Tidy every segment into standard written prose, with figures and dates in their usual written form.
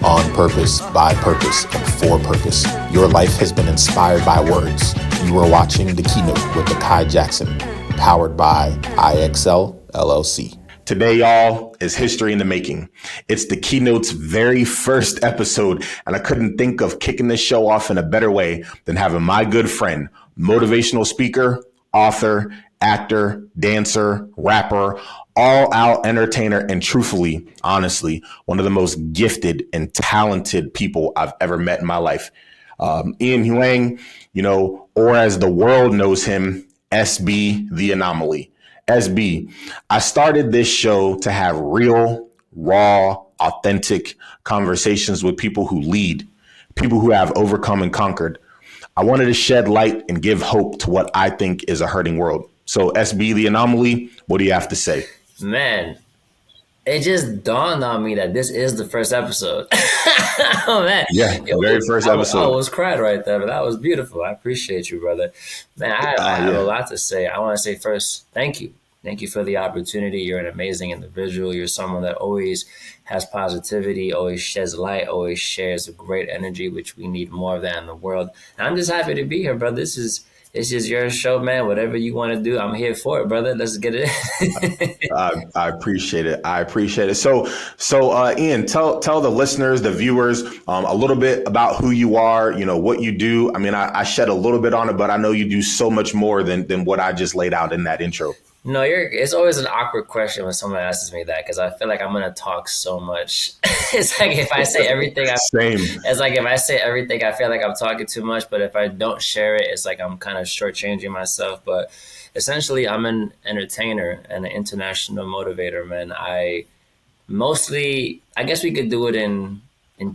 on purpose, by purpose, and for purpose. Your life has been inspired by words. You are watching the Keynote with Akai Jackson, powered by IXL LLC. Today, y'all, is history in the making. It's the Keynote's very first episode, and I couldn't think of kicking this show off in a better way than having my good friend, motivational speaker, author, actor, dancer, rapper, all-out entertainer, and truthfully, honestly, one of the most gifted and talented people I've ever met in my life. Ian Huang, or as the world knows him, SB The Anomoly. SB, I started this show to have real, raw, authentic conversations with people who lead, people who have overcome and conquered. I wanted to shed light and give hope to what I think is a hurting world. So SB The Anomoly, what do you have to say? Man, it just dawned on me that this is the first episode. Oh, man. Yeah, very first episode. I almost cried right there, but that was beautiful. I appreciate you, brother. Man, I have a lot to say. I want to say first, thank you. Thank you for the opportunity. You're an amazing individual. You're someone that always has positivity, always sheds light, always shares a great energy, which we need more of that in the world. And I'm just happy to be here, brother. It's just your show, man. Whatever you want to do, I'm here for it, brother. Let's get it. I appreciate it. So, Ian, tell the listeners, the viewers, a little bit about who you are. What you do. I mean, I shed a little bit on it, but I know you do so much more than what I just laid out in that intro. No, it's always an awkward question when someone asks me that because I feel like I'm gonna talk so much. It's like if I say everything, It's like if I say everything, I feel like I'm talking too much. But if I don't share it, it's like I'm kind of shortchanging myself. But essentially, I'm an entertainer and an international motivator, man. I guess we could do it in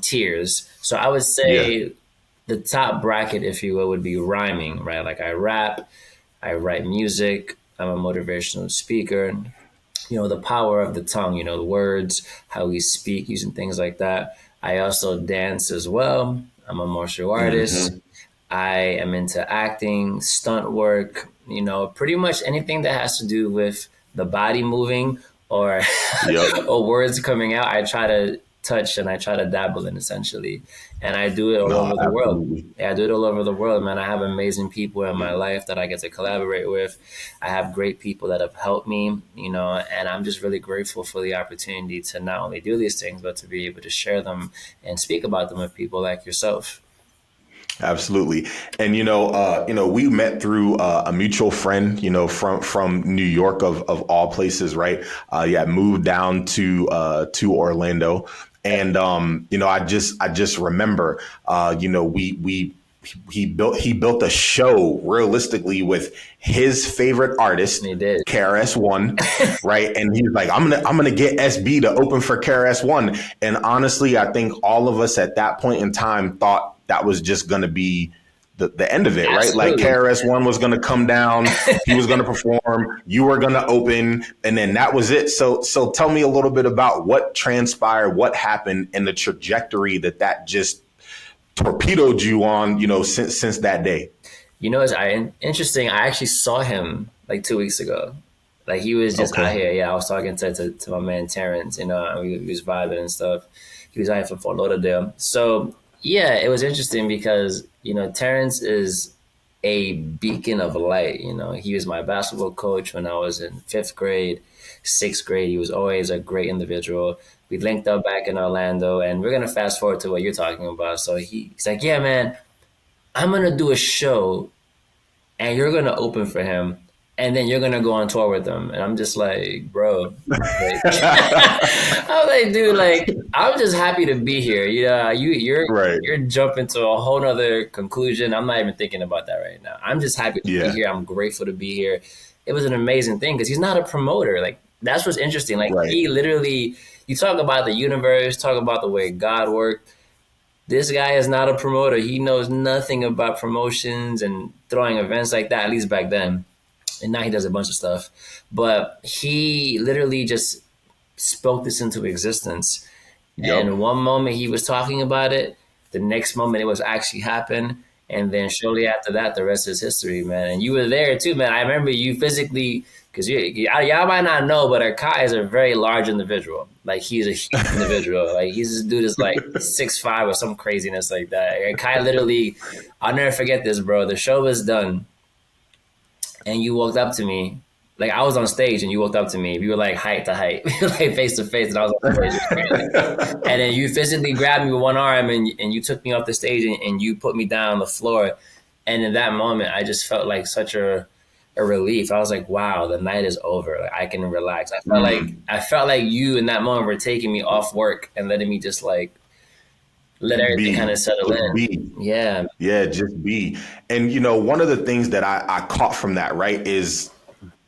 tiers. So I would say the top bracket, if you will, would be rhyming, right? Like I rap, I write music. I'm a motivational speaker. The power of the tongue, the words, how we speak, using things like that. I also dance as well. I'm a martial artist. Mm-hmm. I am into acting, stunt work, pretty much anything that has to do with the body moving or, or words coming out. I try to touch and I try to dabble in essentially. And I do it all over the world. Yeah, I do it all over the world, man. I have amazing people in my life that I get to collaborate with. I have great people that have helped me, and I'm just really grateful for the opportunity to not only do these things, but to be able to share them and speak about them with people like yourself. Absolutely. And, we met through a mutual friend, from New York of all places. Right. Moved down to Orlando. And, I just remember, he built a show realistically with his favorite artist, KRS-One, right? And he's like, I'm gonna get SB to open for KRS-One. And honestly, I think all of us at that point in time thought that was just gonna be the end of it, Absolutely. Right? Like KRS-One was gonna come down, he was gonna perform, you were gonna open, and then that was it. So tell me a little bit about what transpired, what happened, and the trajectory that just torpedoed you on, since that day. It's interesting. I actually saw him like 2 weeks ago. Like he was just out here. Yeah, I was talking to my man Terrence. And we was vibing and stuff. He was out here from Fort Lauderdale. So yeah, it was interesting because Terrence is a beacon of light. He was my basketball coach when I was in 5th grade, 6th grade. He was always a great individual. We linked up back in Orlando, and we're going to fast forward to what you're talking about. So he's like, yeah, man, I'm going to do a show, and you're going to open for him, and then you're going to go on tour with him. And I'm just like, bro. I'm like, dude, I'm just happy to be here. You're jumping to a whole nother conclusion. I'm not even thinking about that right now. I'm just happy to be here. I'm grateful to be here. It was an amazing thing because he's not a promoter. That's what's interesting. He literally... You talk about the universe, talk about the way God worked. This guy is not a promoter. He knows nothing about promotions and throwing events like that, at least back then. And now he does a bunch of stuff. But he literally just spoke this into existence. Yep. And one moment he was talking about it. The next moment it was actually happened. And then shortly after that, the rest is history, man. And you were there too, man. I remember you physically, because y'all might not know, but Akai is a very large individual. Like, he's a huge individual. Like, he's this dude is like 6'5" or some craziness like that. Akai literally, I'll never forget this, bro. The show was done, and you walked up to me. Like, I was on stage and you walked up to me. We were like height to height, like face to face, and I was on stage. And then you physically grabbed me with one arm and you took me off the stage and you put me down on the floor. And in that moment, I just felt like such a relief. I was like, wow, the night is over. Like, I can relax. I felt like you in that moment were taking me off work and letting me just like let everything kind of settle in. Be. Yeah. Yeah, just be. And, you know, one of the things that I caught from that, right, is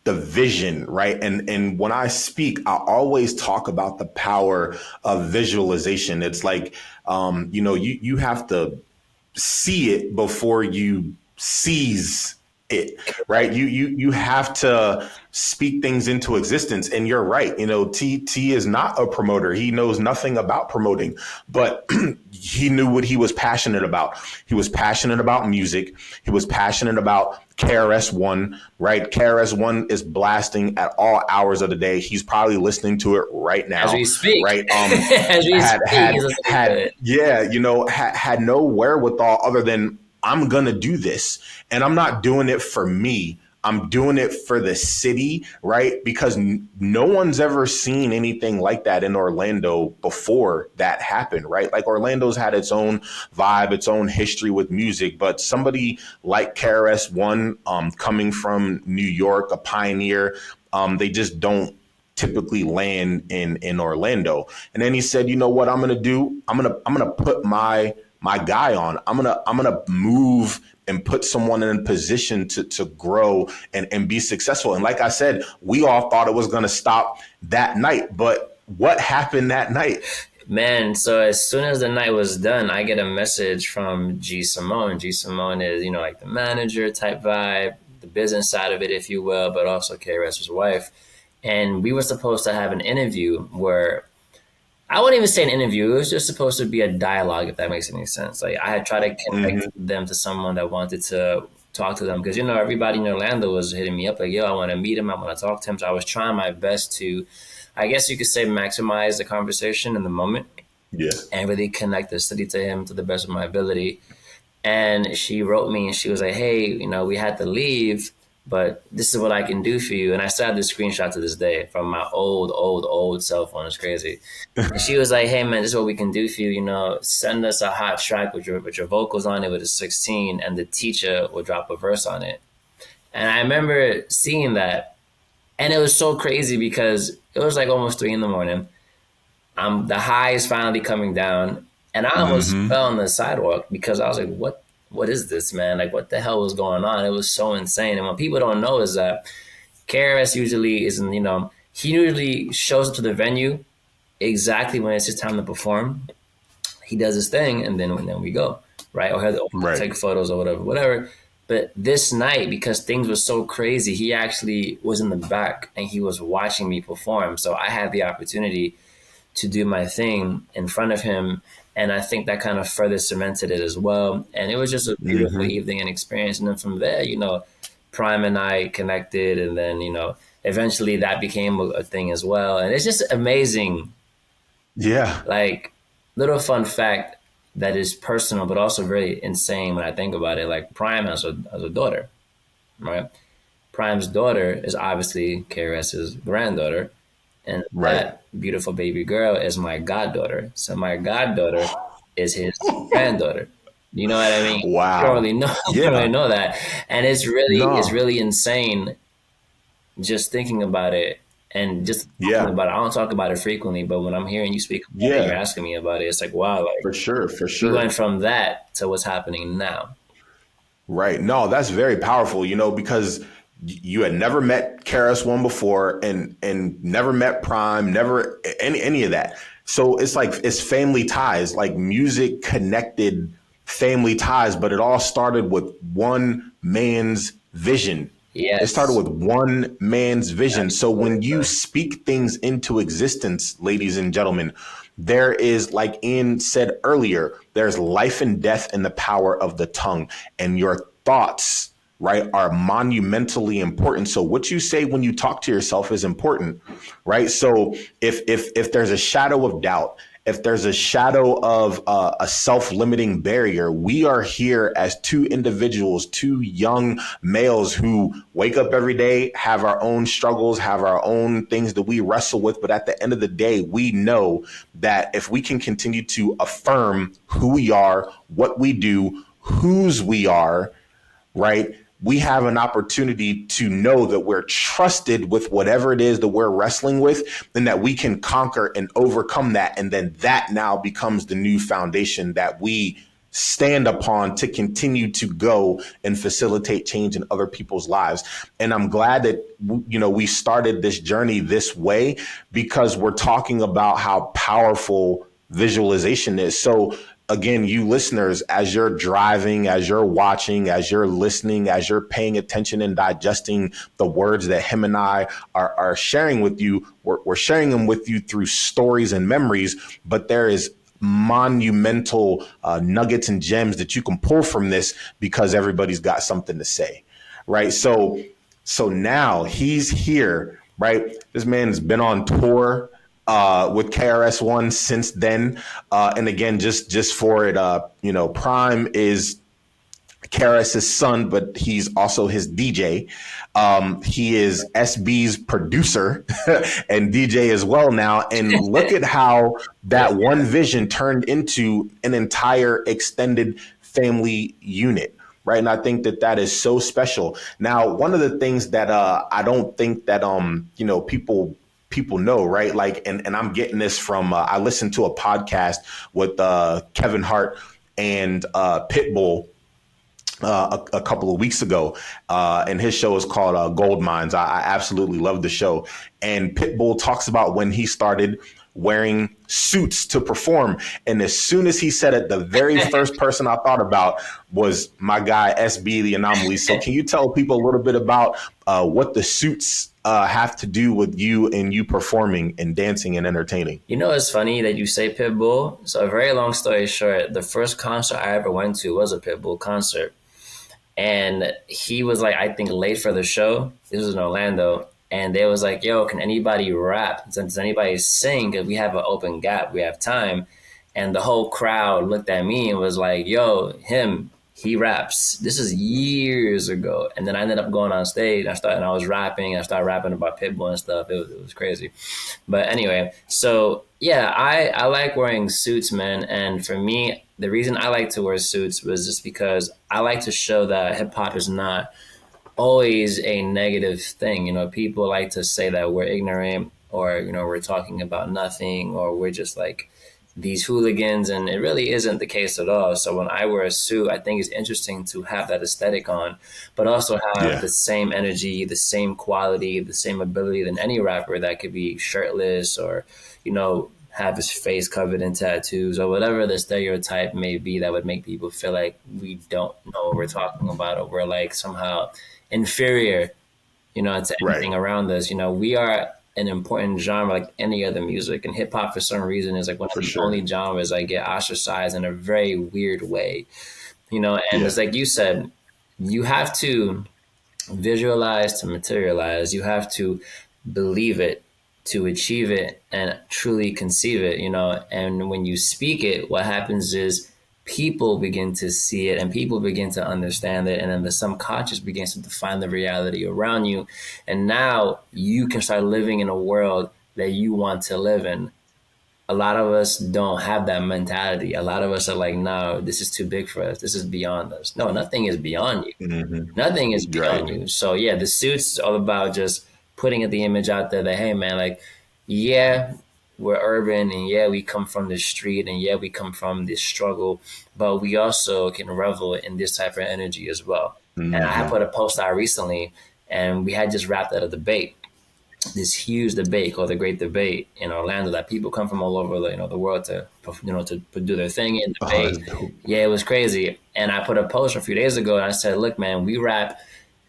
the vision, right? And when I speak, I always talk about the power of visualization. It's like, you know, you have to see it before you seize it, right? You have to speak things into existence. And you're right. You know, T is not a promoter. He knows nothing about promoting, but he knew what he was passionate about. He was passionate about music. He was passionate about KRS-One, right? KRS-One is blasting at all hours of the day. He's probably listening to it right now. As we speak. Right? As we speak. Yeah, you know, had no wherewithal other than, I'm going to do this. And I'm not doing it for me. I'm doing it for the city, right? Because no one's ever seen anything like that in Orlando before that happened, right? Like, Orlando's had its own vibe, its own history with music, but somebody like KRS-One, coming from New York, a pioneer, they just don't typically land in Orlando. And then he said, you know what I'm going to do? I'm going to put my guy on. I'm going to move and put someone in a position to grow and be successful. And like I said, we all thought it was going to stop that night, but what happened that night? Man, so as soon as the night was done, I get a message from G Simone. G Simone is, you know, like the manager type vibe, the business side of it, if you will, but also KRS's wife. And we were supposed to have an interview where, I wouldn't even say an interview. It was just supposed to be a dialogue, if that makes any sense. Like, I had tried to connect them to someone that wanted to talk to them because, you know, everybody in Orlando was hitting me up like, yo, I want to meet him. I want to talk to him. So I was trying my best to, I guess you could say, maximize the conversation in the moment. Yeah. And really connect the city to him to the best of my ability. And she wrote me and she was like, hey, you know, we had to leave, but this is what I can do for you. And I still have this screenshot to this day from my old cell phone. It's crazy. And she was like, hey, man, this is what we can do for you. You know, send us a hot track with your vocals on it with a 16, and the teacher will drop a verse on it. And I remember seeing that. And it was so crazy because it was like almost 3 a.m. The high is finally coming down. And I almost fell on the sidewalk because I was like, what is this, man? Like, what the hell was going on? It was so insane. And what people don't know is that KRS usually isn't, you know, he usually shows up to the venue exactly when it's his time to perform. He does his thing, and then we go, right? Or he'll take photos or whatever. But this night, because things were so crazy, he actually was in the back and he was watching me perform. So I had the opportunity to do my thing in front of him. And I think that kind of further cemented it as well. And it was just a beautiful evening and experience. And then from there, you know, Prime and I connected. And then, you know, eventually that became a thing as well. And it's just amazing. Yeah. Like, little fun fact that is personal, but also very insane when I think about it. Like, Prime has a daughter, right? Prime's daughter is obviously KRS's granddaughter. And that beautiful baby girl is my goddaughter. So my goddaughter is his granddaughter. You know what I mean? Wow. You don't really know that. And it's really insane just thinking about it and just talking about it. I don't talk about it frequently, but when I'm hearing you speak about it, you're asking me about it, it's like, wow, like, for sure. We went from that to what's happening now. Right. No, that's very powerful, you know, because you had never met KRS-One before and never met Prime, never any of that. So it's like, it's family ties, like music connected family ties, but it all started with one man's vision. Yes. It started with one man's vision. So when you speak things into existence, ladies and gentlemen, There is, like Ian said earlier, there's life and death in the power of the tongue, and your thoughts, right, are monumentally important. So what you say when you talk to yourself is important, right? So if there's a shadow of doubt, if there's a shadow of a self-limiting barrier, we are here as two individuals, two young males who wake up every day, have our own struggles, have our own things that we wrestle with. But at the end of the day, we know that if we can continue to affirm who we are, what we do, whose we are, right? We have an opportunity to know that we're trusted with whatever it is that we're wrestling with, and that we can conquer and overcome that. And then that now becomes the new foundation that we stand upon to continue to go and facilitate change in other people's lives. And I'm glad that, you know, we started this journey this way, because we're talking about how powerful visualization is. So again, you listeners, as you're driving, as you're watching, as you're listening, as you're paying attention and digesting the words that him and I are sharing with you, we're sharing them with you through stories and memories, but there is monumental nuggets and gems that you can pull from this, because everybody's got something to say, right? So now he's here, right? This man's been on tour with KRS-One since then. And again, just for it, you know, Prime is KRS's son, but he's also his DJ. He is SB's producer and DJ as well now. And look at how that one vision turned into an entire extended family unit. Right. And I think that that is so special. Now, one of the things that I don't think that, you know, people know, right? Like, and I'm getting this from, I listened to a podcast with Kevin Hart and Pitbull a couple of weeks ago, and his show is called Gold Mines. I absolutely love the show. And Pitbull talks about when he started wearing suits to perform. And as soon as he said it, the very first person I thought about was my guy, SB The Anomoly. So can you tell people a little bit about what the suits have to do with you and you performing and dancing and entertaining? You know, it's funny that you say Pitbull. So a very long story short, the first concert I ever went to was a Pitbull concert. And he was like, I think late for the show. This was in Orlando. And they was like, yo, can anybody rap? Does anybody sing? Because we have an open gap. We have time. And the whole crowd looked at me and was like, yo, he raps. This is years ago. And then I ended up going on stage. I was rapping. I started rapping about Pitbull and stuff. It was crazy. But anyway, so yeah, I like wearing suits, man. And for me, the reason I like to wear suits was just because I like to show that hip hop is not always a negative thing. You know, people like to say that we're ignorant, or, you know, we're talking about nothing, or we're just like these hooligans, and it really isn't the case at all. So when I wear a suit, I think it's interesting to have that aesthetic on, but also have the same energy, the same quality, the same ability than any rapper that could be shirtless, or, you know, have his face covered in tattoos, or whatever the stereotype may be that would make people feel like we don't know what we're talking about, or we're like somehow inferior, you know, to anything around us. You know, we are an important genre like any other music, and hip hop for some reason is like one of the only genres that get ostracized in a very weird way, you know. And it's like you said, you have to visualize to materialize. You have to believe it to achieve it and truly conceive it, you know. And when you speak it, what happens is people begin to see it and people begin to understand it. And then the subconscious begins to define the reality around you. And now you can start living in a world that you want to live in. A lot of us don't have that mentality. A lot of us are like, no, this is too big for us. This is beyond us. No, nothing is beyond you. Mm-hmm. Nothing is beyond you. So yeah, the suits is all about just putting the image out there that, hey man, like, yeah, we're urban, and yeah, we come from the street, and yeah, we come from this struggle, but we also can revel in this type of energy as well. Mm-hmm. And I had put a post out recently, and we had just wrapped up a debate, this huge debate called the Great Debate in Orlando, that people come from all over the world to, you know, to do their thing in debate. Yeah, it was crazy. And I put a post a few days ago, and I said, look, man, we rap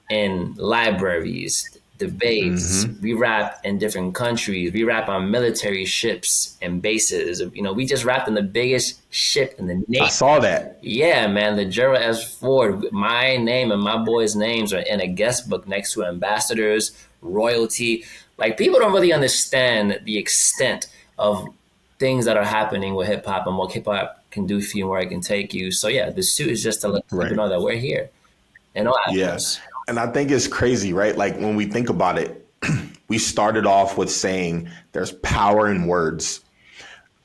in libraries, debates. We rap in different countries. We rap on military ships and bases. You know, we just rapped on the biggest ship in the Navy. I saw that. Yeah, man, the Gerald S. Ford. My name and my boys' names are in a guest book next to ambassadors, royalty. Like, people don't really understand the extent of things that are happening with hip hop and what hip hop can do for you and where it can take you. So yeah, the suit is just to let people know that we're here in all aspects. Yeah. And I think it's crazy, right? Like, when we think about it, we started off with saying there's power in words.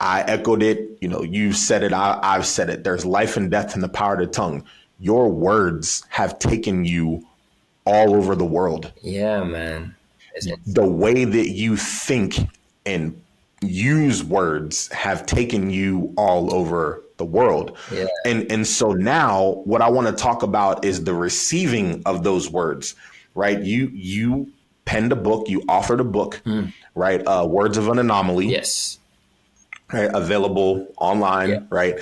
I echoed it. You know, you said it. I've said it. There's life and death in the power of the tongue. Your words have taken you all over the world. Yeah, man. The way that you think and use words have taken you all over the world. Yeah. And so now what I want to talk about is the receiving of those words, right? You penned a book, you authored a book, right? Words of an Anomoly. Yes. Right, available online, right?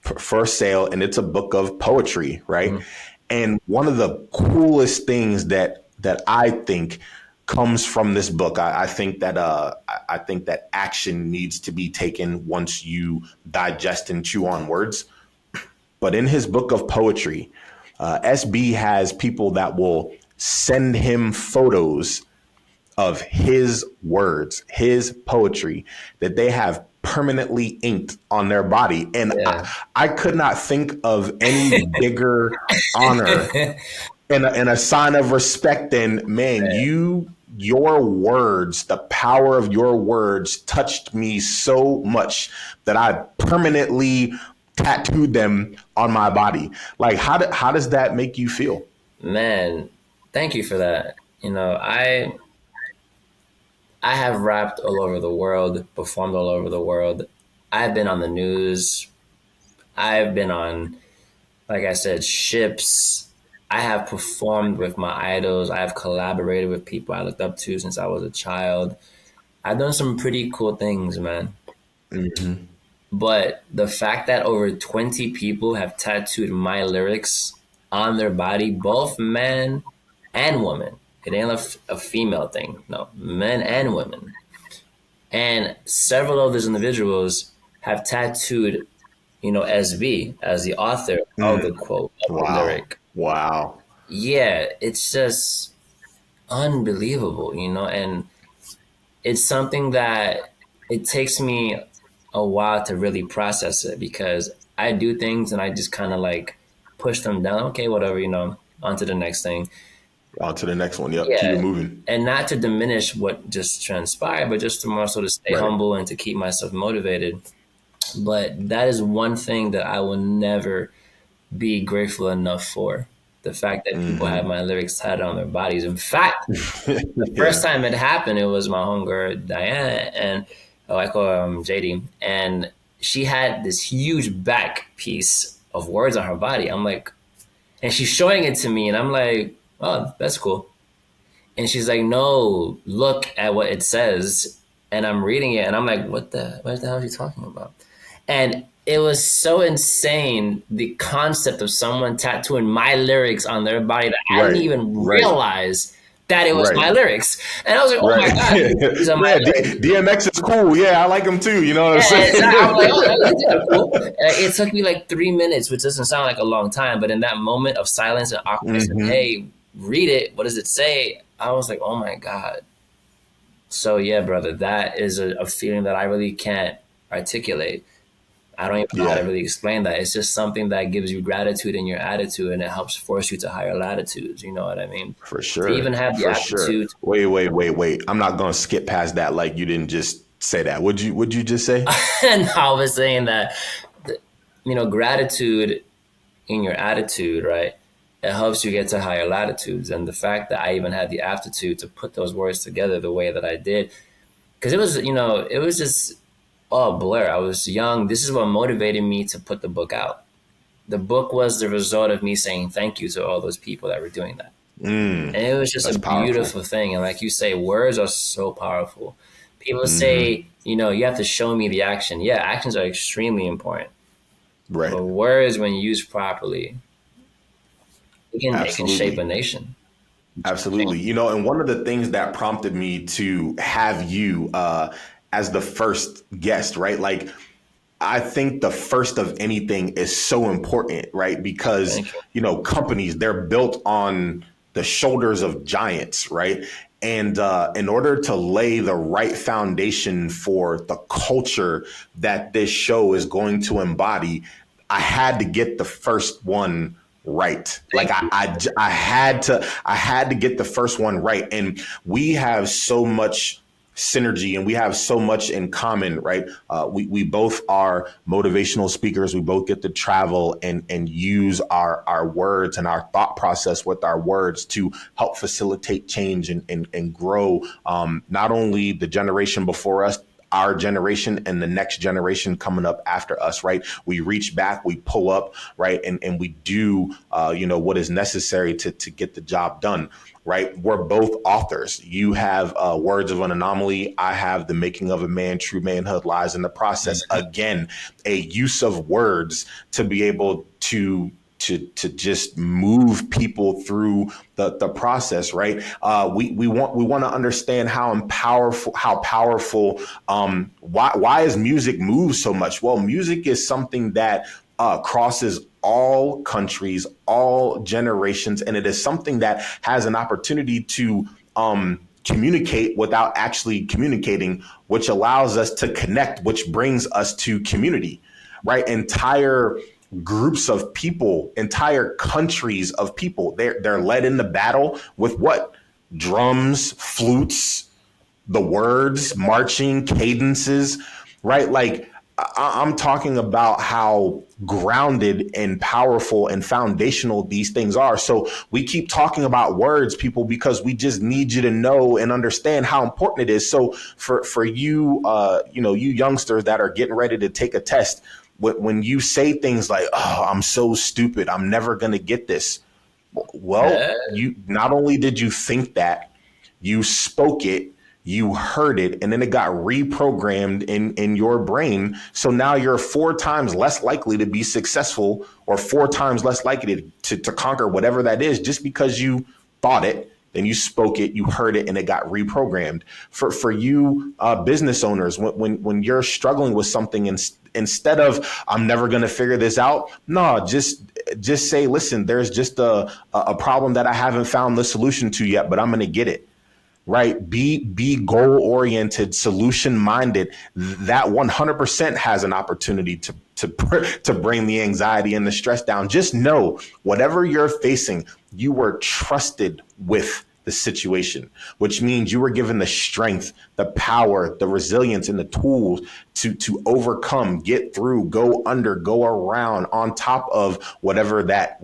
For sale, and it's a book of poetry, right? And one of the coolest things that I think comes from this book, I think that action needs to be taken once you digest and chew on words. But in his book of poetry, SB has people that will send him photos of his words, his poetry that they have permanently inked on their body. And I could not think of any bigger honor and a sign of respect than, man, your words, the power of your words touched me so much that I permanently tattooed them on my body. Like, how does that make you feel? Man, thank you for that. You know, I have rapped all over the world, performed all over the world. I've been on the news. I've been on, like I said, ships. I have performed with my idols. I have collaborated with people I looked up to since I was a child. I've done some pretty cool things, man. But the fact that over 20 people have tattooed my lyrics on their body, both men and women, it ain't a female thing. No, men and women. And several of those individuals have tattooed, you know, SB as the author of the quote, of the lyric. Wow. Yeah, it's just unbelievable, you know, and it's something that it takes me a while to really process it, because I do things and I just kind of like push them down. Okay, whatever, you know, on to the next thing. On to the next one. Yep. Keep it moving. And not to diminish what just transpired, but just to more so to stay humble and to keep myself motivated. But that is one thing that I will never be grateful enough for. The fact that people have my lyrics tatted on their bodies. In fact, the first time it happened, it was my homegirl Diana, and I call her JD, and she had this huge back piece of words on her body. I'm like, and she's showing it to me, and I'm like, oh, that's cool. And she's like, no, look at what it says. And I'm reading it, and I'm like, what the hell are you talking about? And it was so insane, the concept of someone tattooing my lyrics on their body, that I didn't even realize that it was my lyrics. And I was like, oh my God. These are my lyrics. DMX is cool. Yeah, I like him too. You know what I'm saying? So I'm like, oh, that's cool. It took me like 3 minutes, which doesn't sound like a long time. But in that moment of silence and awkwardness, and, hey, read it. What does it say? I was like, oh my God. So yeah, brother, that is a feeling that I really can't articulate. I don't even know how to really explain that. It's just something that gives you gratitude in your attitude, and it helps force you to higher latitudes. You know what I mean? For sure. To even have the aptitude. Wait. I'm not going to skip past that like you didn't just say that. What'd you just say? And I was saying that, you know, gratitude in your attitude, right? It helps you get to higher latitudes. And the fact that I even had the aptitude to put those words together the way that I did, because it was, you know, it was just all blur. I was young. This is what motivated me to put the book out. The book was the result of me saying thank you to all those people that were doing that. And it was just a beautiful thing. And like you say, words are so powerful. People say, you know, you have to show me the action. Yeah, actions are extremely important. Right. But words, when used properly, they can shape a nation. Absolutely. You know, and one of the things that prompted me to have you as the first guest, right? Like, I think the first of anything is so important, right? Because, you know, companies, they're built on the shoulders of giants, right? And in order to lay the right foundation for the culture that this show is going to embody, I had to get the first one right. Like I had to get the first one right. And we have so much synergy and we have so much in common, right? We both are motivational speakers. We both get to travel and use our words and our thought process with our words to help facilitate change and grow not only the generation before us, our generation and the next generation coming up after us, right? We reach back, we pull up, right? And we do, what is necessary to get the job done, right? We're both authors. You have Words of an Anomoly. I have The Making of a Man, True Manhood Lies in the Process. Again, a use of words to be able to just move people through the process, right? We want to understand how powerful. Why is music move so much? Well, music is something that crosses all countries, all generations, and it is something that has an opportunity to communicate without actually communicating, which allows us to connect, which brings us to community, right? Entire groups of people, entire countries of people, they're led into battle with what? Drums, flutes, the words, marching, cadences, right? Like I'm talking about how grounded and powerful and foundational these things are. So we keep talking about words, people, because we just need you to know and understand how important it is. So for you, you youngsters that are getting ready to take a test, when you say things like, "Oh, I'm so stupid, I'm never going to get this." Well, you not only did you think that, you spoke it, you heard it, and then it got reprogrammed in your brain. So now you're 4 times less likely to be successful, or 4 times less likely to conquer whatever that is, just because you thought it, then you spoke it, you heard it, and it got reprogrammed. For you business owners, when you're struggling with something, instead of "I'm never going to figure this out," no, just say, "Listen, there's just a problem that I haven't found the solution to yet, but I'm going to get it." Right? Be goal oriented, solution minded. That 100% has an opportunity to bring the anxiety and the stress down. Just know, whatever you're facing, you were trusted with the situation, which means you were given the strength, the power, the resilience, and the tools to overcome, get through, go under, go around, on top of whatever that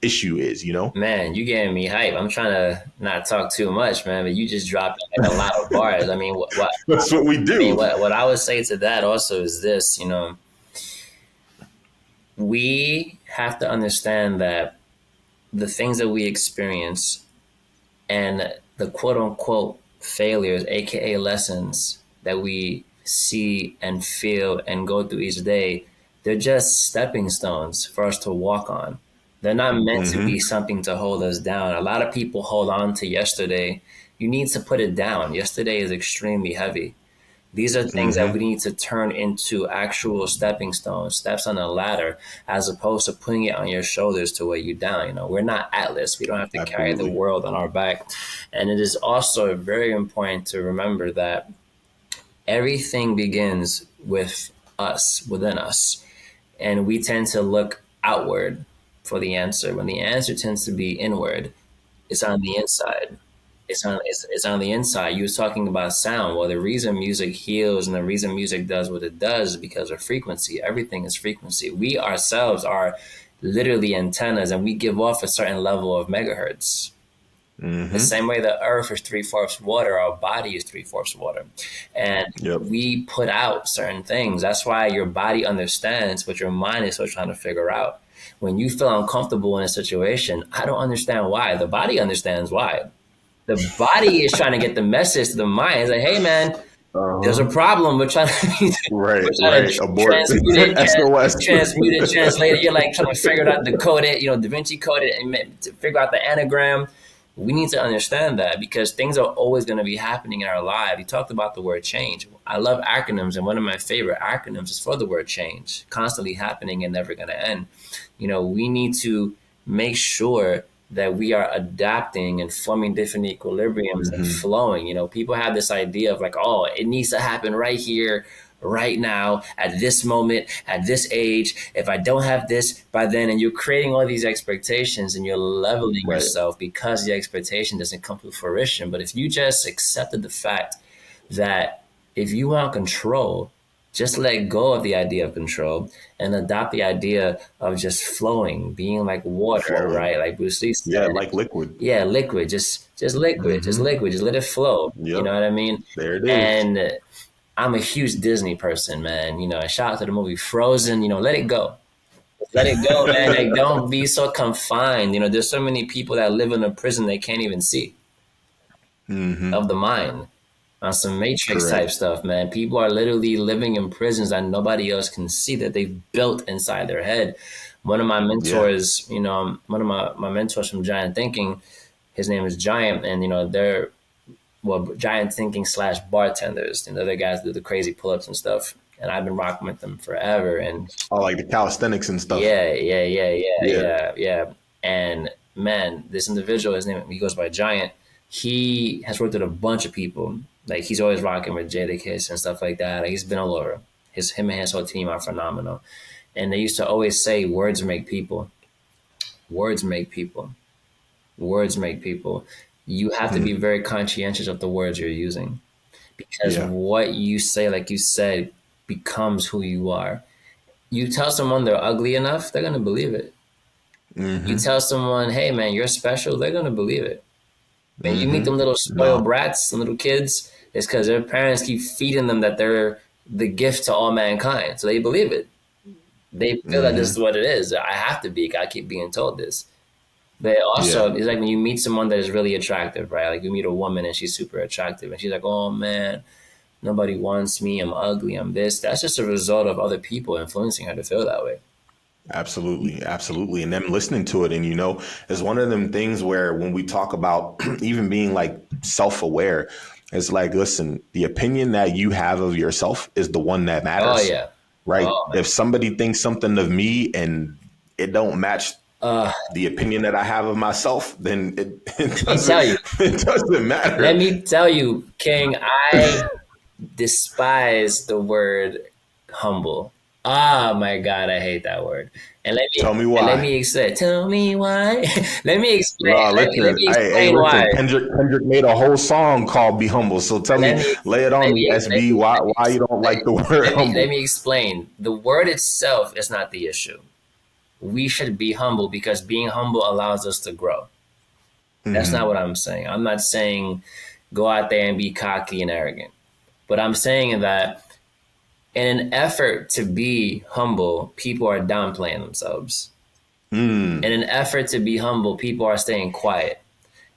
issue is, Man, you getting me hype. I'm trying to not talk too much, man, but you just dropped like a lot of bars. I mean, what that's what we do. I mean, what I would say to that also is this, we have to understand that the things that we experience and the quote unquote failures, aka lessons that we see and feel and go through each day, they're just stepping stones for us to walk on. They're not meant to be something to hold us down. A lot of people hold on to yesterday. You need to put it down. Yesterday is extremely heavy. These are things that we need to turn into actual stepping stones, steps on a ladder, as opposed to putting it on your shoulders to weigh you down. We're not Atlas. We don't have to carry the world on our back. And it is also very important to remember that everything begins with us, within us. And we tend to look outward for the answer, when the answer tends to be inward. It's on the inside. It's on the inside. You was talking about sound. Well, the reason music heals and the reason music does what it does is because of frequency. Everything is frequency. We ourselves are literally antennas, and we give off a certain level of megahertz. The same way the earth is 3/4 water, our body is 3/4 water. And we put out certain things. That's why your body understands what your mind is still trying to figure out. When you feel uncomfortable in a situation, I don't understand why. The body understands why. The body is trying to get the message to the mind. It's like, hey, man, there's a problem. We're trying to, transmute it, translate it. You're like trying to figure it out, decode it, Da Vinci code it, and to figure out the anagram. We need to understand that because things are always going to be happening in our life. You talked about the word change. I love acronyms, and one of my favorite acronyms is for the word change, constantly happening and never going to end. We need to make sure that we are adapting and forming different equilibriums and flowing. People have this idea of like, oh, it needs to happen right here, right now, at this moment, at this age. If I don't have this by then, and you're creating all these expectations and you're leveling yourself because the expectation doesn't come to fruition. But if you just accepted the fact that if you want control, just let go of the idea of control and adopt the idea of just flowing, being like water, right? Like Bruce Lee said. Yeah, like liquid. Yeah, liquid. Just liquid. Just liquid. Just let it flow. Yep. You know what I mean? There it is. And I'm a huge Disney person, man. Shout out to the movie Frozen. Let it go. Let it go, man. Like, don't be so confined. There's so many people that live in a prison they can't even see of the mind. On some Matrix type stuff, man. People are literally living in prisons that nobody else can see that they've built inside their head. One of my mentors, one of my mentors from Giant Thinking, his name is Giant, and they're Giant Thinking / bartenders. The other guys do the crazy pull-ups and stuff, and I've been rocking with them forever. And like the calisthenics and stuff. Yeah. And man, this individual, his name, he goes by Giant. He has worked with a bunch of people. Like, he's always rocking with Jadakiss and stuff like that. Like, he's been all over. Him and his whole team are phenomenal. And they used to always say, words make people. Words make people. Words make people. You have to be very conscientious of the words you're using. Because what you say, like you said, becomes who you are. You tell someone they're ugly enough, they're going to believe it. You tell someone, hey, man, you're special, they're going to believe it. Man, you meet them little spoiled brats, some little kids, it's because their parents keep feeding them that they're the gift to all mankind. So they believe it. They feel that this is what it is. I have to be. I keep being told this. But also, it's like when you meet someone that is really attractive, right? Like, you meet a woman and she's super attractive and she's like, oh, man, nobody wants me. I'm ugly. I'm this. That's just a result of other people influencing her to feel that way. Absolutely. Absolutely. And them listening to it. And, it's one of them things where when we talk about even being like self-aware, it's like, listen, the opinion that you have of yourself is the one that matters. Oh, yeah. Right. If somebody thinks something of me and it don't match the opinion that I have of myself, then it doesn't matter. Let me tell you, King, I despise the word humble. Oh my God, I hate that word. And tell me why. Let me explain. Tell me why. Let me explain. Let me explain why. Kendrick made a whole song called "Be Humble." So lay it on me, SB. Why you don't like the word humble? Let me explain. The word itself is not the issue. We should be humble because being humble allows us to grow. That's not what I'm saying. I'm not saying go out there and be cocky and arrogant. But I'm saying that in an effort to be humble, people are downplaying themselves. In an effort to be humble, people are staying quiet.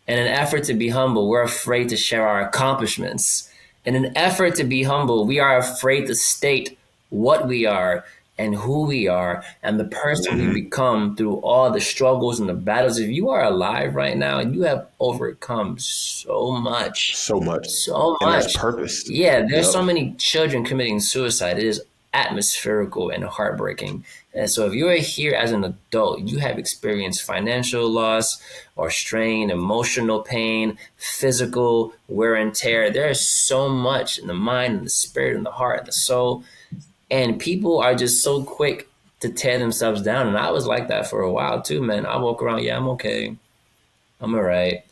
In an effort to be humble, we're afraid to share our accomplishments. In an effort to be humble, we are afraid to state what we are and who we are and the person we become through all the struggles and the battles. If you are alive right now, you have overcome so much. And there's purpose. Yeah, there's so many children committing suicide. It is atmospherical and heartbreaking. And so if you are here as an adult, you have experienced financial loss or strain, emotional pain, physical wear and tear. There is so much in the mind and the spirit and the heart and the soul. And people are just so quick to tear themselves down. And I was like that for a while too, man. I walk around, I'm okay. I'm all right.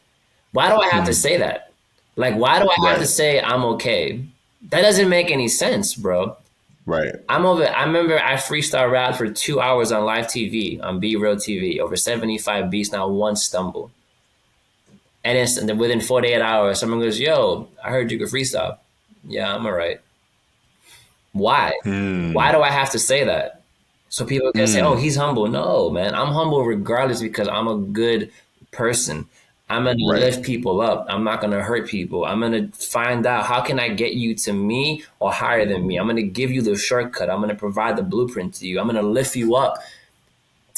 Why do I have to say that? Like, why do I have to say I'm okay? That doesn't make any sense, bro. Right. I remember I freestyle rap for 2 hours on live TV, on Be Real TV, over 75 beats, not one stumble. And within 48 hours, someone goes, yo, I heard you could freestyle. Yeah, I'm all right. Why? Why do I have to say that? So people can say, oh, he's humble. No, man, I'm humble regardless because I'm a good person. I'm going to lift people up. I'm not going to hurt people. I'm going to find out how can I get you to me or higher than me. I'm going to give you the shortcut. I'm going to provide the blueprint to you. I'm going to lift you up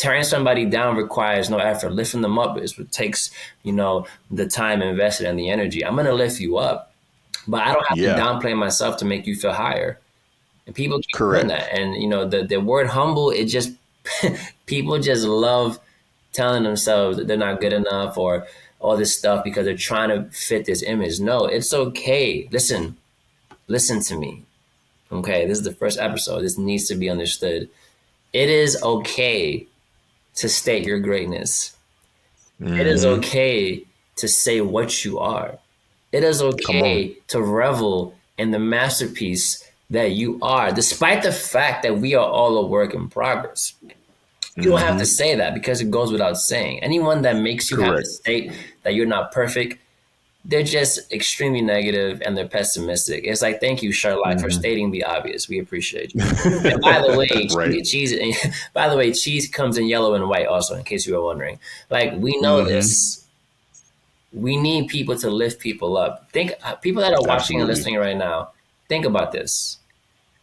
Tearing somebody down requires no effort. Lifting them up is what takes, the time invested and the energy. I'm going to lift you up, but I don't have to downplay myself to make you feel higher. And people keep doing that. And, the word humble, it just, people just love telling themselves that they're not good enough or all this stuff because they're trying to fit this image. No, it's okay. Listen to me. Okay, this is the first episode. This needs to be understood. It is okay to state your greatness. It is okay to say what you are. It is okay to revel in the masterpiece that you are, despite the fact that we are all a work in progress. You don't have to say that because it goes without saying. Anyone that makes you have to state that you're not perfect, they're just extremely negative and they're pessimistic. It's like, thank you, Charlotte, for stating the obvious. We appreciate you. And by the way, cheese comes in yellow and white also, in case you were wondering. Like, we know this. We need people to lift people up. Think, people that are watching and listening right now, think about this.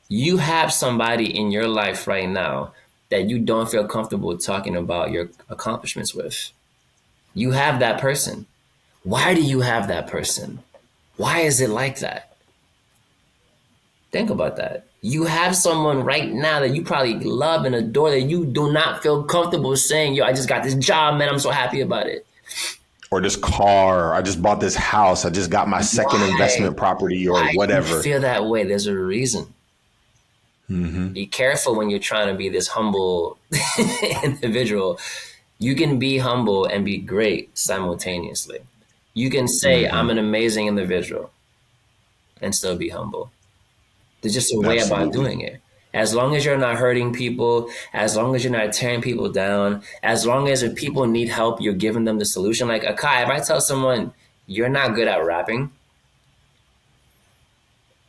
You have somebody in your life right now that you don't feel comfortable talking about your accomplishments with. You have that person. Why do you have that person? Why is it like that? Think about that. You have someone right now that you probably love and adore that you do not feel comfortable saying, yo, I just got this job, man. I'm so happy about it. Or this car. I just bought this house. I just got my second investment property or whatever. You feel that way. There's a reason. Be careful when you're trying to be this humble individual. You can be humble and be great simultaneously. You can say, I'm an amazing individual and still be humble. There's just a way about doing it. As long as you're not hurting people, as long as you're not tearing people down, as long as if people need help, you're giving them the solution. Like, Akai, if I tell someone, you're not good at rapping,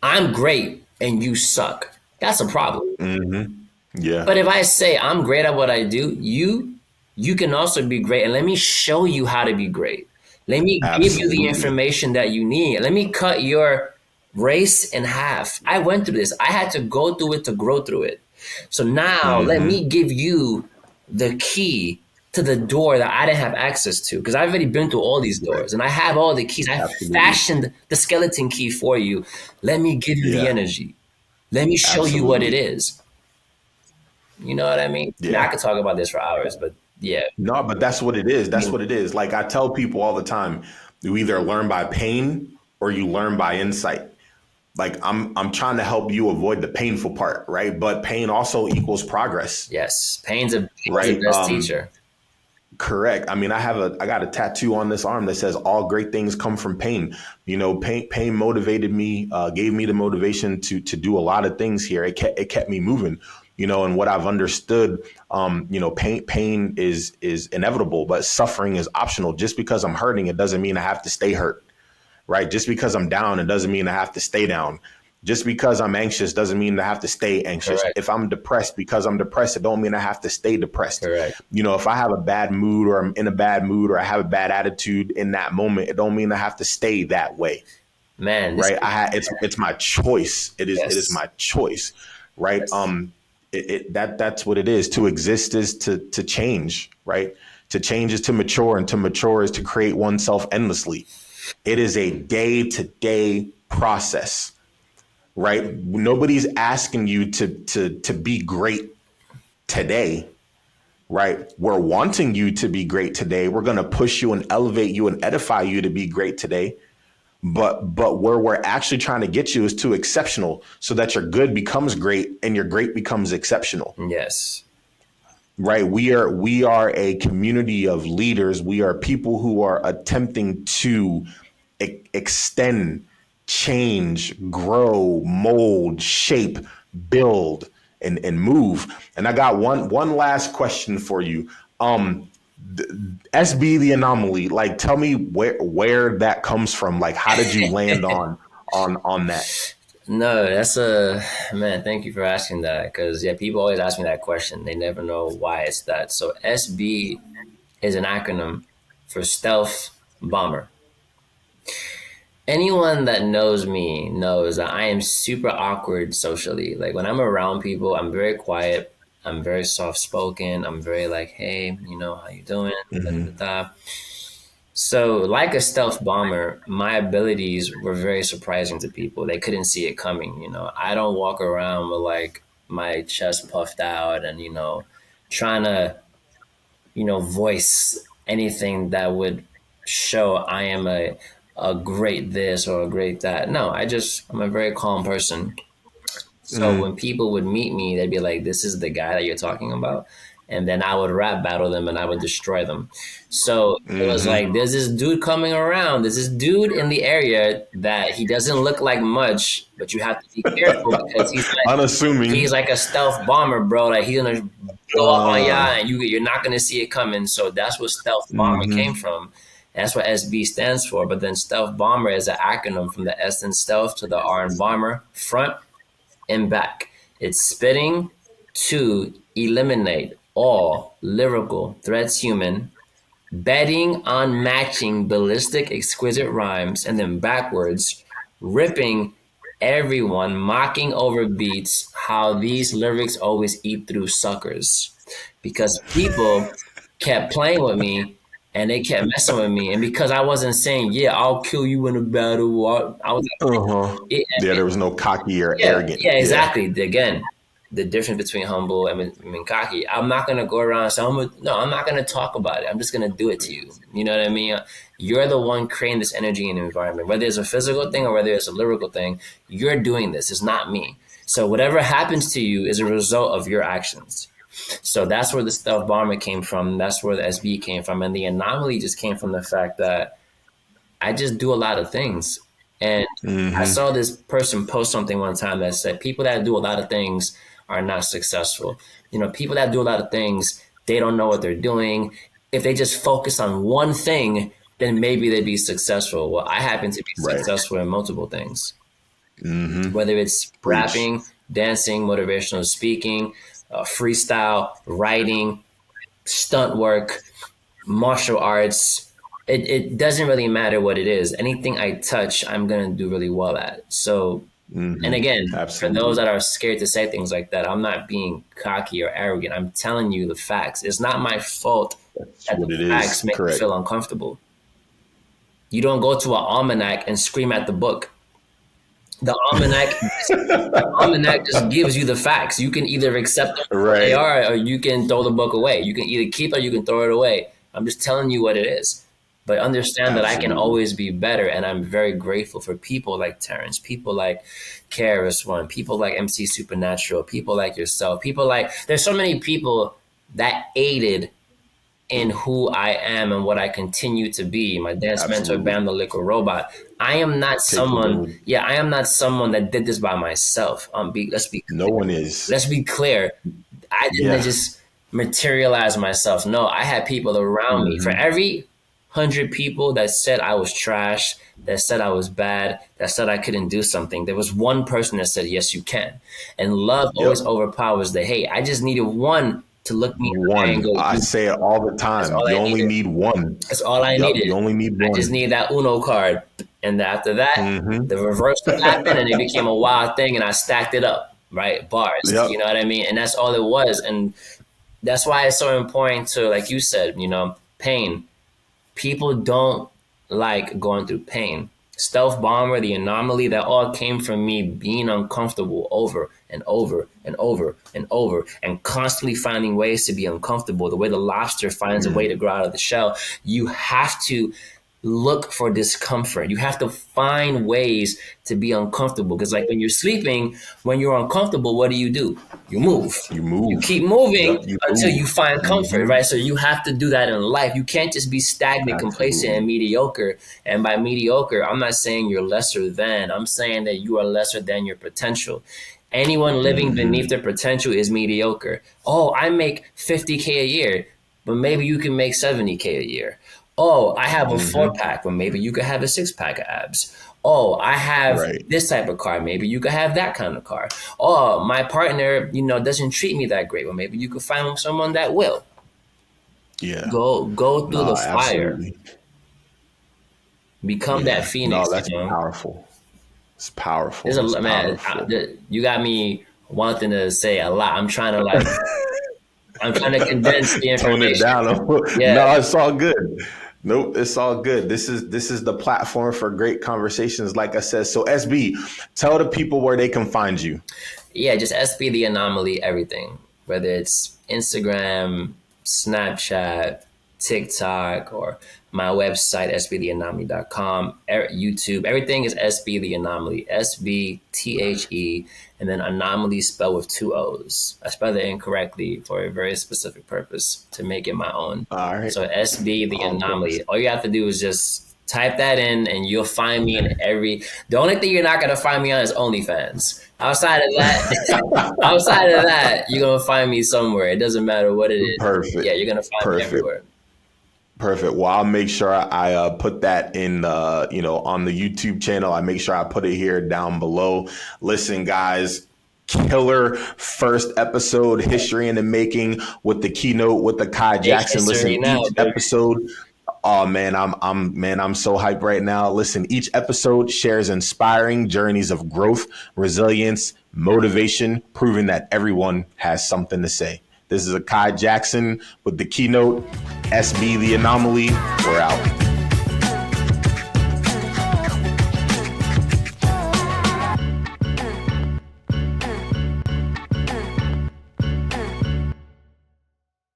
I'm great and you suck, that's a problem. Yeah. But if I say, I'm great at what I do, you can also be great. And let me show you how to be great. Let me give you the information that you need. Let me cut your race in half. I went through this. I had to go through it to grow through it. So now let me give you the key to the door that I didn't have access to, because I've already been through all these doors and I have all the keys. I fashioned the skeleton key for you. Let me give you the energy. Let me show you what it is. You know what I mean? Yeah. I could talk about this for hours, but yeah. No, but that's what it is. That's what it is. Like I tell people all the time, you either learn by pain or you learn by insight. Like I'm trying to help you avoid the painful part, right? But pain also equals progress. Yes, pain's the best teacher. Correct. I mean, I got a tattoo on this arm that says all great things come from pain. Pain motivated me, gave me the motivation to do a lot of things here. It kept me moving. And what I've understood, pain is inevitable, but suffering is optional. Just because I'm hurting, it doesn't mean I have to stay hurt, right? Just because I'm down, it doesn't mean I have to stay down. Just because I'm anxious doesn't mean I have to stay anxious. Correct. If I'm depressed, because I'm depressed, it don't mean I have to stay depressed. Correct. If I have a bad mood or I'm in a bad mood or I have a bad attitude in that moment, it don't mean I have to stay that way. Man, right? It's my choice. It is my choice, right? Yes. That's what it is. To exist is to change, right? To change is to mature, and to mature is to create oneself endlessly. It is a day-to-day process, right? Nobody's asking you to be great today, right? We're wanting you to be great today. We're going to push you and elevate you and edify you to be great today. But where we're actually trying to get you is to exceptional, so that your good becomes great and your great becomes exceptional. Yes. Right. We are a community of leaders. We are people who are attempting to extend, change, grow, mold, shape, build, and move. And I got one last question for you. SB The Anomoly, like, tell me where that comes from. Like, how did you land on that? No, man, thank you for asking that, because people always ask me that question. They never know why it's that. So SB is an acronym for stealth bomber. Anyone that knows me knows that I am super awkward socially. Like, when I'm around people, I'm very quiet. I'm very soft spoken. I'm very like, hey, you know, how you doing? Da, da, da, da. So, like a stealth bomber, my abilities were very surprising to people. They couldn't see it coming. You know, I don't walk around with like my chest puffed out and, you know, trying to, you know, voice anything that would show I am a great this or a great that. No, I'm a very calm person. So when people would meet me, they'd be like, "This is the guy that you're talking about," and then I would rap battle them and I would destroy them. So it was like, there's this dude coming around. There's this dude in the area that he doesn't look like much, but you have to be careful because he's Unassuming. like a stealth bomber, bro. Like he's gonna blow up on y'all, and you're not gonna see it coming. So that's what stealth bomber came from. That's what SB stands for. But then stealth bomber is an acronym from the S in stealth to the R in bomber, front and back. It's spitting to eliminate all lyrical threats human, betting on matching ballistic exquisite rhymes, and then backwards, ripping everyone, mocking over beats, how these lyrics always eat through suckers. Because people kept playing with me and they kept messing with me. And because I wasn't saying, yeah, I'll kill you in a battle, I was Yeah, there was no cocky or yeah, arrogant. yeah, exactly. Again, the difference between humble and cocky. I'm not gonna go around and say, no, I'm not gonna talk about it. I'm just gonna do it to you. You know what I mean? You're the one creating this energy in the environment, whether it's a physical thing or whether it's a lyrical thing. You're doing this. It's not me. So whatever happens to you is a result of your actions. So that's where the stealth bomber came from. That's where the SB came from, and the anomaly just came from the fact that I just do a lot of things. And I saw this person post something one time that said people that do a lot of things are not successful. You know, people that do a lot of things, they don't know what they're doing. If they just focus on one thing, then maybe they'd be successful. Well, I happen to be Right. successful in multiple things, whether it's Preach. rapping, dancing, motivational speaking, freestyle, writing, stunt work, martial arts. It doesn't really matter what it is. Anything I touch, I'm going to do really well at. So, and again, for those Absolutely. that are scared to say things like that, I'm not being cocky or arrogant. I'm telling you the facts. It's not my fault That's that the what it facts is. make you Correct. feel uncomfortable. You don't go to an almanac and scream at the book. The almanac just gives you the facts. You can either accept them for what they Right. are, or you can throw the book away. You can either keep it or you can throw it away. I'm just telling you what it is. But understand that I can Absolutely. always be better, and I'm very grateful for people like Terrence, people like KRS One, people like MC Supernatural, people like yourself, people like there's so many people that aided in who I am and what I continue to be. My dance mentor, Absolutely. Bam the Liquor Robot. I am not someone. Capability. Yeah, I am not someone that did this by myself. No one is. Let's be clear. I didn't Yeah. just materialize myself. No, I had people around me. For every 100 people that said I was trash, that said I was bad, that said I couldn't do something, there was one person that said, yes, you can. And love always Yep. overpowers the hate. I just needed one to look me in the eye and One. go, I you. say it all the That's time. all You I only needed. need one. That's all I Yep. needed. You only need I just one. needed that Uno card. And after that, the reversal happened and it became a wild thing and I stacked it up, right? Bars. Yep. You know what I mean? And that's all it was. And that's why it's so important to, like you said, you know, pain. People don't like going through pain. Stealth bomber, the anomaly, that all came from me being uncomfortable over and over and over and over and constantly finding ways to be uncomfortable. The way the lobster finds a way to grow out of the shell, you have to look for discomfort. You have to find ways to be uncomfortable. Because, like, when you're sleeping, when you're uncomfortable, what do? You move. You You move. keep moving Yep. You until move. you find comfort, right? So you have to do that in life. You can't just be stagnant, complacent, and Absolutely. mediocre. And by mediocre, I'm not saying you're lesser than. I'm saying that you are lesser than your potential. Anyone living beneath their potential is mediocre. Oh, I make 50K a year, but maybe you can make 70K a year. Oh, I have a 4 pack, but maybe you could have a 6 pack of abs. Oh, I have Right. this type of car. Maybe you could have that kind of car. Oh, my partner, you know, doesn't treat me that great. Well, maybe you could find someone that will. Yeah. Go through No, the fire. absolutely. Become that Yeah. No, phoenix, that's you know. powerful. It's powerful. There's It's man, powerful. you got me wanting to say a lot. I'm trying to like I'm trying to condense the Tone it information. down. Yeah. No, it's all good. Nope, it's all good. This is the platform for great conversations, like I said. So SB, tell the people where they can find you. Yeah, just SB The Anomoly, everything. Whether it's Instagram, Snapchat, TikTok, or my website, sbtheanomaly.com, YouTube, everything is SB The Anomoly, SBTHE, and then anomaly spelled with 2 O's. I spelled it incorrectly for a very specific purpose to make it my own. All right. So SB The On Anomaly. purpose. All you have to do is just type that in and you'll find me in every. The only thing you're not gonna find me on is OnlyFans. Outside of that, you're gonna find me somewhere. It doesn't matter what it is. Perfect. Yeah, you're gonna find me everywhere. Perfect. Well, I'll make sure I put that in, on the YouTube channel. I make sure I put it here down below. Listen, guys, killer first episode, history in the making with the Keynote with Akai Jackson. Listen, each episode. Oh man, I'm so hyped right now. Listen, each episode shares inspiring journeys of growth, resilience, motivation, proving that everyone has something to say. This is Akai Jackson with the Keynote, SB The Anomoly. We're out.